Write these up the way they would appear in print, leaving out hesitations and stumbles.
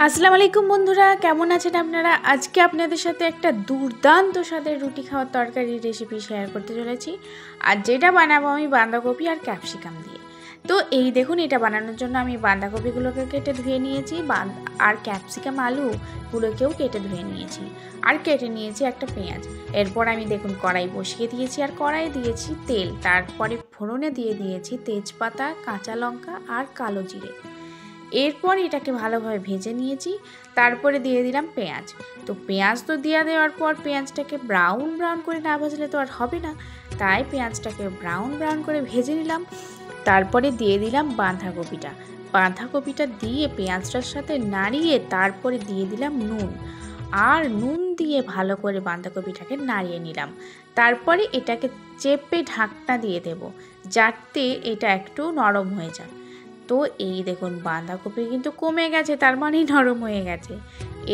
আসসালামু আলাইকুম বন্ধুরা, কেমন আছেন আপনারা? আজকে আপনাদের সাথে একটা দুর্দান্ত স্বাদের রুটি খাওয়ার তরকারির রেসিপি শেয়ার করতে চলেছি। আর যেটা বানাবো আমি বাঁধাকপি আর ক্যাপসিকাম দিয়ে। তো এই দেখুন, এটা বানানোর জন্য আমি বাঁধাকপিগুলোকে কেটে ধুয়ে নিয়েছি, আর ক্যাপসিকাম আলুগুলোকেও কেটে ধুয়ে নিয়েছি, আর কেটে নিয়েছি একটা পেঁয়াজ। এরপর আমি দেখুন কড়াই বসিয়ে দিয়েছি, আর কড়াইয়ে দিয়েছি তেল। তারপরে ফোড়নে দিয়ে দিয়েছি তেজপাতা, কাঁচা লঙ্কা আর কালো জিরে। এরপর এটাকে ভালোভাবে ভেজে নিয়েছি। তারপরে দিয়ে দিলাম পেঁয়াজ। তো পেঁয়াজ তো দেওয়ার পর পেঁয়াজটাকে ব্রাউন করে না ভাজলে তো আর হবে না, তাই পেঁয়াজটাকে ব্রাউন করে ভেজে নিলাম। তারপরে দিয়ে দিলাম বাঁধাকপিটা দিয়ে পেঁয়াজটার সাথে নাড়িয়ে তারপরে দিয়ে দিলাম নুন দিয়ে ভালো করে বাঁধাকপিটাকে নাড়িয়ে নিলাম। তারপরে এটাকে চেপে ঢাকনা দিয়ে দেব, যাতে এটা একটু নরম হয়ে যায়। তো এই দেখুন বাঁধাকপি কিন্তু কমে গেছে, তার মানেই নরম হয়ে গেছে।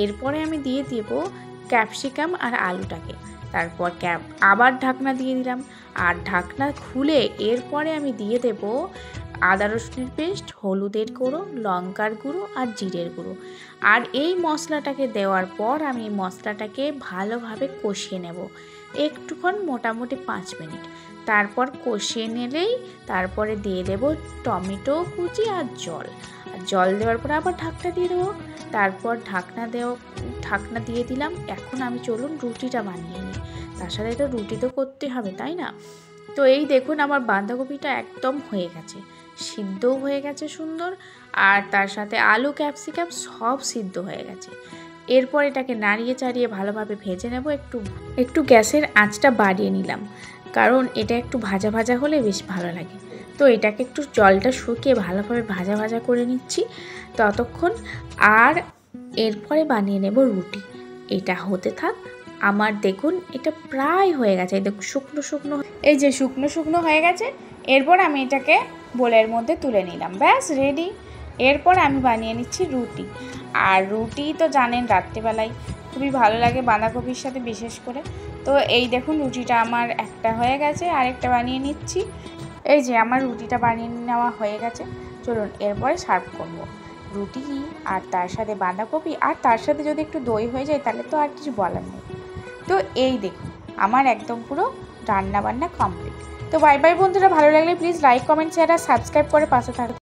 এরপরে আমি দিয়ে দেব ক্যাপসিকাম আর আলুটাকে। তারপর আবার ঢাকনা দিয়ে দিলাম, আর ঢাকনা খুলে এরপরে আমি দিয়ে দেব আদা রসুনের পেস্ট, হলুদের গুঁড়ো, লঙ্কার গুঁড়ো আর জিরের গুঁড়ো। আর এই মশলাটাকে দেওয়ার পর আমি মশলাটাকে ভালোভাবে কষিয়ে নেব একটুক্ষণ, মোটামুটি 5 মিনিট। তারপর কষিয়ে নিলেই তারপরে দিয়ে দেব টমেটো কুচি আর জল দেওয়ার পর আবার ঢাকনা দিয়ে দেবো। তারপর ঢাকনা দিয়ে দিলাম। এখন আমি চলুন রুটিটা বানিয়ে নিই, তার সাথে তো রুটি তো করতে হবে, তাই না? তো এই দেখুন আমার বাঁধাকপিটা একদম হয়ে গেছে, সিদ্ধও হয়ে গেছে সুন্দর, আর তার সাথে আলু ক্যাপসিকাম সব সিদ্ধ হয়ে গেছে। এরপর এটাকে নাড়িয়ে চাড়িয়ে ভালোভাবে ভেজে নেব। একটু গ্যাসের আঁচটা বাড়িয়ে নিলাম, কারণ এটা একটু ভাজা ভাজা হলে বেশ ভালো লাগে। তো এটাকে একটু জলটা শুকিয়ে ভালোভাবে ভাজা করে নিচ্ছি ততক্ষণ। আর এরপরে বানিয়ে নেব রুটি। এটা হতে থাক। আমার দেখুন এটা প্রায় হয়ে গেছে, এই দেখুন শুকনো হয়ে গেছে। এরপর আমি এটাকে বোলের মধ্যে তুলে নিলাম, ব্যাস রেডি। এরপর আমি বানিয়ে নিচ্ছি রুটি। আর রুটি তো জানেন রাত্রেবেলায় খুবই ভালো লাগে বাঁধাকপির সাথে বিশেষ করে। তো এই দেখুন রুটিটা আমার একটা হয়ে গেছে, আরেকটা বানিয়ে নিচ্ছি। এই যে আমার রুটিটা বানিয়ে নেওয়া হয়ে গেছে। চলুন এরপরে সার্ভ করব রুটি আর তার সাথে বাঁধাকপি, আর তার সাথে যদি একটু দই হয়ে যায় তাহলে তো আর কিছু বলার নেই। তো এই দেখুন আমার একদম পুরো রান্না বান্না কমপ্লিট। তো বাই বাই বন্ধুরা, ভালো লাগলে প্লিজ লাইক, কমেন্ট, শেয়ার আর সাবস্ক্রাইব করে পাশে থাকুন।